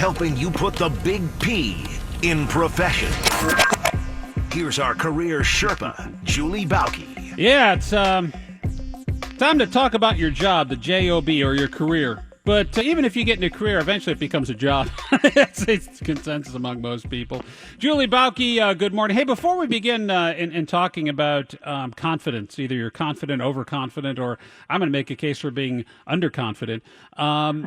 helping you put the big P in profession. Here's our career Sherpa, Julie Bauke. Yeah, it's time to talk about your job, the job, or your career. But even if you get into a career, eventually it becomes a job. it's consensus among most people. Julie Bauke, good morning. Hey, before we begin in talking about confidence, either you're confident, overconfident, or I'm going to make a case for being underconfident.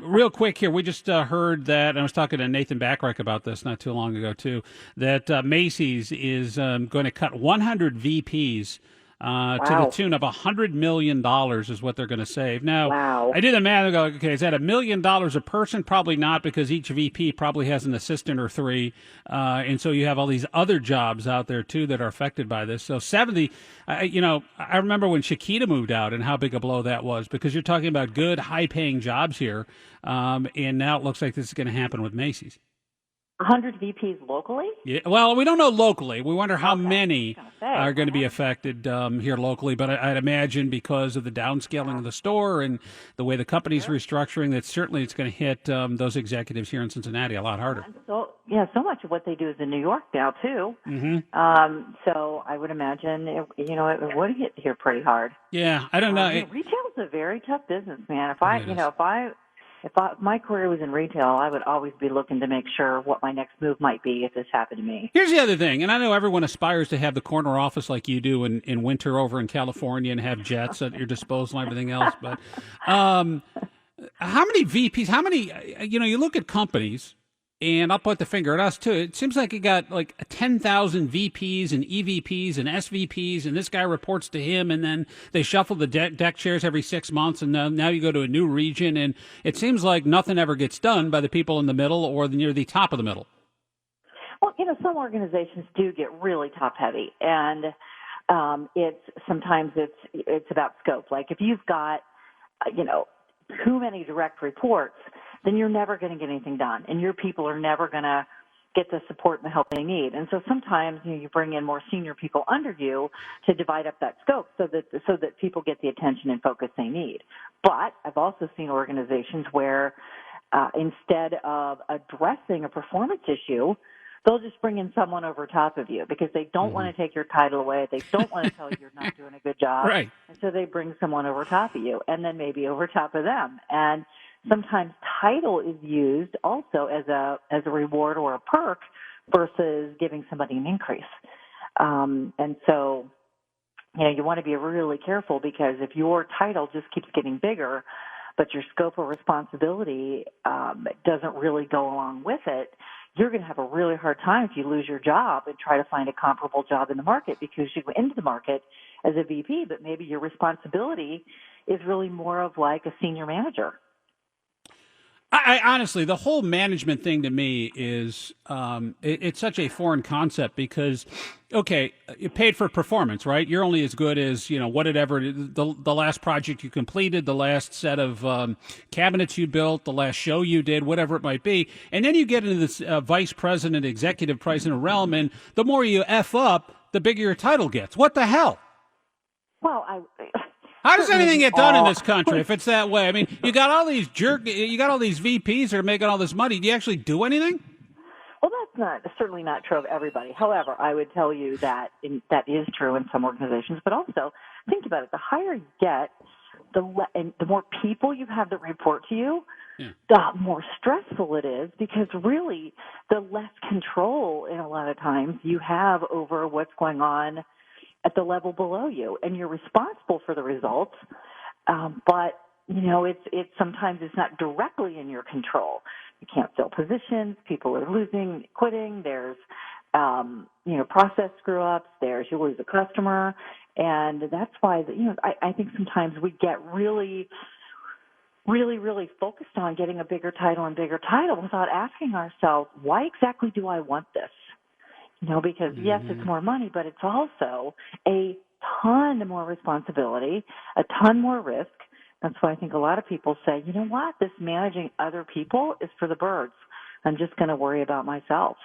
Real quick here, we just heard that, and I was talking to Nathan Backrack about this not too long ago, too, that Macy's is going to cut 100 VPs to the tune of $100 million is what they're going to save. Now, I did the math and go, okay, is that $1 million a person? Probably not, because each VP probably has an assistant or three. And so you have all these other jobs out there, too, that are affected by this. So 70, I remember when Chiquita moved out and how big a blow that was, because you're talking about good, high-paying jobs here. And now it looks like this is going to happen with Macy's. 100 VPs locally? Yeah, well, we don't know locally. We wonder how many are going to be affected here locally. But I'd imagine because of the downscaling of the store and the way the company's restructuring, that certainly it's going to hit those executives here in Cincinnati a lot harder. So much of what they do is in New York now, too. Mm-hmm. So I would imagine, it would hit here pretty hard. Yeah, I don't know. Retail is a very tough business, man. If my career was in retail, I would always be looking to make sure what my next move might be if this happened to me. Here's the other thing, and I know everyone aspires to have the corner office like you do in winter over in California and have jets at your disposal and everything else. But how many VPs, you look at companies, and I'll point the finger at us, too. It seems like you got like 10,000 VPs and EVPs and SVPs, and this guy reports to him, and then they shuffle the deck chairs every 6 months, and now you go to a new region, and it seems like nothing ever gets done by the people in the middle or near the top of the middle. Well, some organizations do get really top-heavy, and sometimes it's about scope. Like if you've got, too many direct reports, then you're never going to get anything done, and your people are never going to get the support and the help they need. And so sometimes you bring in more senior people under you to divide up that scope so that people get the attention and focus they need. But I've also seen organizations where instead of addressing a performance issue, they'll just bring in someone over top of you because they don't want to take your title away. They don't want to tell you you're not doing a good job. Right. And so they bring someone over top of you and then maybe over top of them. And sometimes title is used also as a reward or a perk versus giving somebody an increase. And so, you want to be really careful, because if your title just keeps getting bigger, but your scope of responsibility doesn't really go along with it, you're going to have a really hard time if you lose your job and try to find a comparable job in the market, because you go into the market as a VP, but maybe your responsibility is really more of like a senior manager. I honestly, the whole management thing to me is it's such a foreign concept, because, okay, you paid for performance, right? You're only as good as, whatever, the last project you completed, the last set of cabinets you built, the last show you did, whatever it might be. And then you get into this vice president, executive president realm, and the more you F up, the bigger your title gets. What the hell? Well, how does anything get done in this country if it's that way? I mean, you got all these VPs that are making all this money. Do you actually do anything? Well, that's certainly not true of everybody. However, I would tell you that that is true in some organizations. But also, think about it: the higher you get, the more people you have that report to you, the more stressful it is, because really, the less control in a lot of times you have over what's going on at the level below you, and you're responsible for the results. But it's sometimes it's not directly in your control. You can't fill positions. People are quitting. There's process screw ups. You lose a customer, and that's why I think sometimes we get really, really, really focused on getting a bigger title without asking ourselves, why exactly do I want this? Because yes, it's more money, but it's also a ton more responsibility, a ton more risk. That's why I think a lot of people say, you know what, this managing other people is for the birds. I'm just going to worry about myself.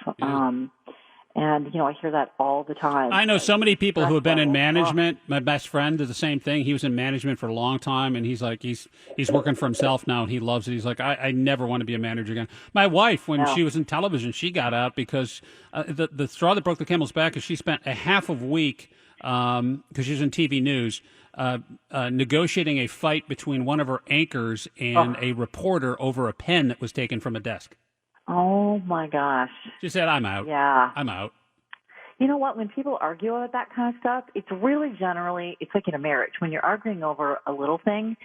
And, I hear that all the time. I know so many people who have been in management. My best friend did the same thing. He was in management for a long time, and he's like, he's working for himself now, and he loves it. He's like, I never want to be a manager again. My wife, when she was in television, she got out because the straw that broke the camel's back is she spent a half of a week, because she was in TV news, negotiating a fight between one of her anchors and a reporter over a pen that was taken from a desk. Oh, my gosh. She said, I'm out. Yeah. I'm out. You know what? When people argue about that kind of stuff, it's really generally, it's like in a marriage. When you're arguing over a little thing,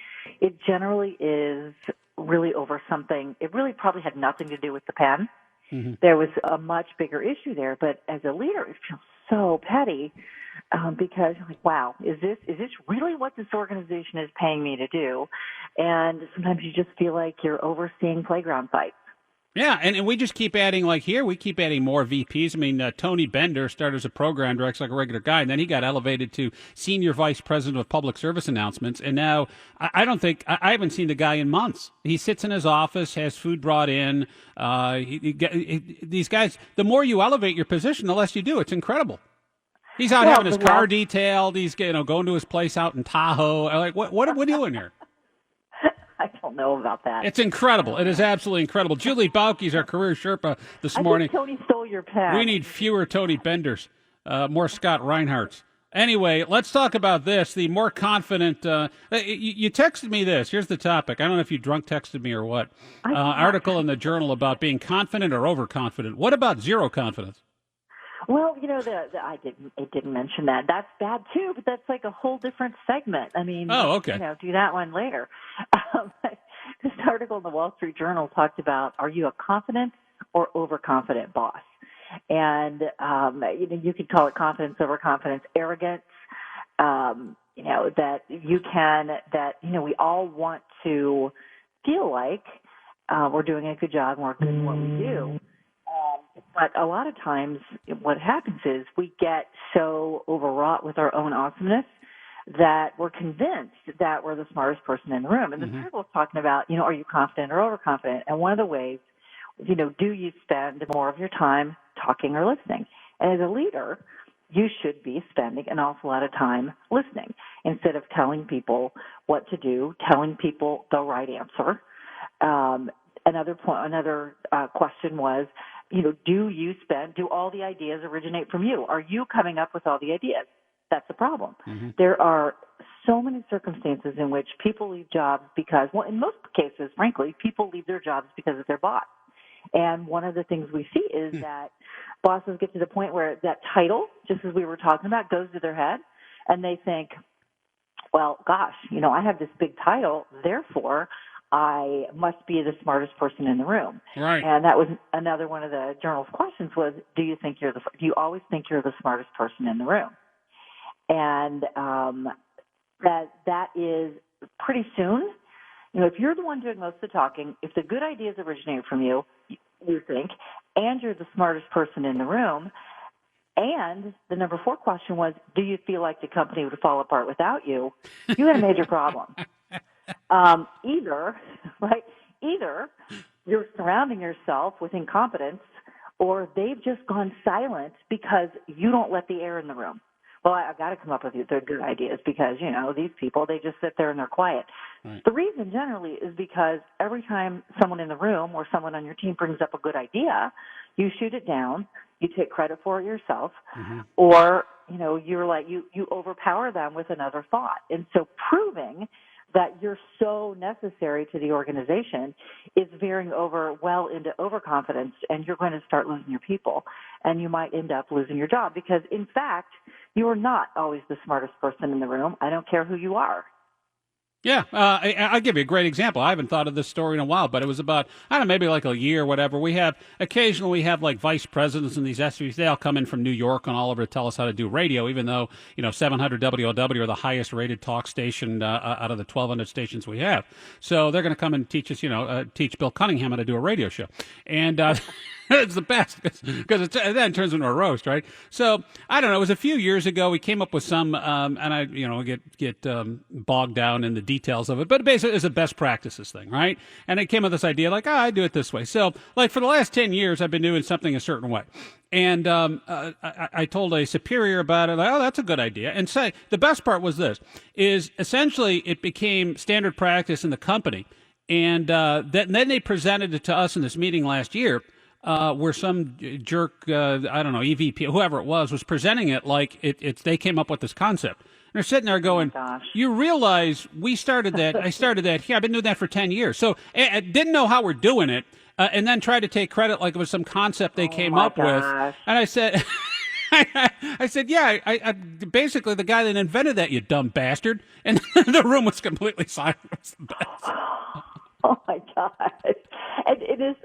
it generally is really over something. It really probably had nothing to do with the pen. Mm-hmm. There was a much bigger issue there. But as a leader, it feels so petty because you're like, wow, is this really what this organization is paying me to do? And sometimes you just feel like you're overseeing playground fights. Yeah, and we just keep adding, like here, we keep adding more VPs. I mean, Tony Bender started as a program director, like a regular guy, and then he got elevated to senior vice president of public service announcements. And now I haven't seen the guy in months. He sits in his office, has food brought in. These guys, the more you elevate your position, the less you do. It's incredible. He's out having his car detailed. He's going to his place out in Tahoe. Like, what are we doing here? I don't know about that. It's incredible. It is absolutely incredible. Julie Bauke's our career Sherpa this morning. I think Tony stole your pen. We need fewer Tony Benders, more Scott Reinhardts. Anyway, let's talk about this. The more confident, you texted me this. Here's the topic. I don't know if you drunk texted me or what. Article in the Journal about being confident or overconfident. What about zero confidence? Well, it didn't mention that. That's bad too, but that's like a whole different segment. I mean, okay. Do that one later. This article in the Wall Street Journal talked about, are you a confident or overconfident boss? And, you could call it confidence, overconfidence, arrogance, that we all want to feel like we're doing a good job and we're good at what we do. But a lot of times what happens is we get so overwrought with our own awesomeness that we're convinced that we're the smartest person in the room. And this article is talking about, are you confident or overconfident? And one of the ways, do you spend more of your time talking or listening? And as a leader, you should be spending an awful lot of time listening instead of telling people what to do, telling people the right answer. Another question was, do all the ideas originate from you? Are you coming up with all the ideas? That's the problem. Mm-hmm. There are so many circumstances in which people leave jobs because, well, in most cases, frankly, people leave their jobs because of their boss. And one of the things we see is that bosses get to the point where that title, just as we were talking about, goes to their head, and they think, well, gosh, I have this big title, therefore I must be the smartest person in the room. Right. And that was another one of the journal's questions was, do you always think you're the smartest person in the room? And that is pretty soon. If you're the one doing most of the talking, if the good ideas originate from you, you think, and you're the smartest person in the room, and the number 4 question was, do you feel like the company would fall apart without you? You had a major problem. Either you're surrounding yourself with incompetence, or they've just gone silent because you don't let the air in the room. Well, I've got to come up with their good ideas because, these people, they just sit there and they're quiet. Right. The reason generally is because every time someone in the room or someone on your team brings up a good idea, you shoot it down, you take credit for it yourself, or, you're like, you overpower them with another thought. And so proving that you're so necessary to the organization is veering well into overconfidence, and you're going to start losing your people, and you might end up losing your job because, in fact, you are not always the smartest person in the room. I don't care who you are. Yeah, I'll give you a great example. I haven't thought of this story in a while, but it was about, maybe like a year or whatever. Occasionally we have like vice presidents and these SVPs. They all come in from New York and all over to tell us how to do radio, even though, 700 WOW are the highest rated talk station out of the 1,200 stations we have. So they're going to come and teach us, teach Bill Cunningham how to do a radio show. And It's the best because it then turns into a roast, right? So I don't know. It was a few years ago. We came up with some, and I, get bogged down in the details of it. But basically, it's a best practices thing, right? And I came up with this idea, like, I do it this way. So, like for the last 10 years, I've been doing something a certain way. And I told a superior about it. Like, oh, that's a good idea. And say the best part was this: is essentially it became standard practice in the company. And then they presented it to us in this meeting last year. Where some jerk, I don't know, EVP, whoever it was presenting it like they came up with this concept. And they're sitting there going, you realize we started that, I started that here, I've been doing that for 10 years. So I didn't know how we're doing it, and then tried to take credit like it was some concept they came up with. And I said, I said, yeah, I basically the guy that invented that, you dumb bastard. And the room was completely silent. It was the best. Oh my God! And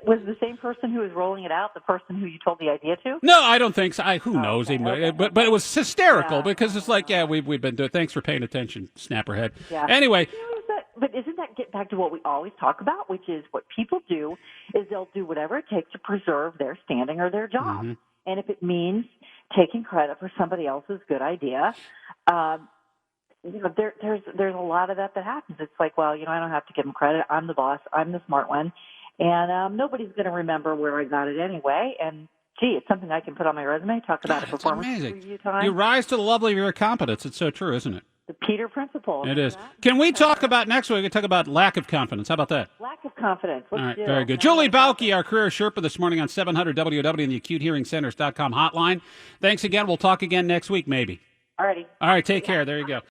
was the same person who was rolling it out the person who you told the idea to? No, I don't think so. Who knows? Okay. But it was hysterical because it's like, yeah, we've been doing. Thanks for paying attention, snapperhead. Yeah. Anyway, but isn't that get back to what we always talk about, which is what people do is they'll do whatever it takes to preserve their standing or their job, and if it means taking credit for somebody else's good idea. There's a lot of that happens. It's like, well, I don't have to give them credit. I'm the boss. I'm the smart one. And nobody's going to remember where I got it anyway. And, gee, it's something I can put on my resume, talk about a performance review time. You rise to the level of your competence. It's so true, isn't it? The Peter Principle. It is. Can we talk about next week? We can talk about lack of confidence. How about that? Lack of confidence. All right, very good. Julie Bauke, our career Sherpa this morning on 700 WW and the AcuteHearingCenters.com hotline. Thanks again. We'll talk again next week, maybe. Alrighty. All right, take care. There you go.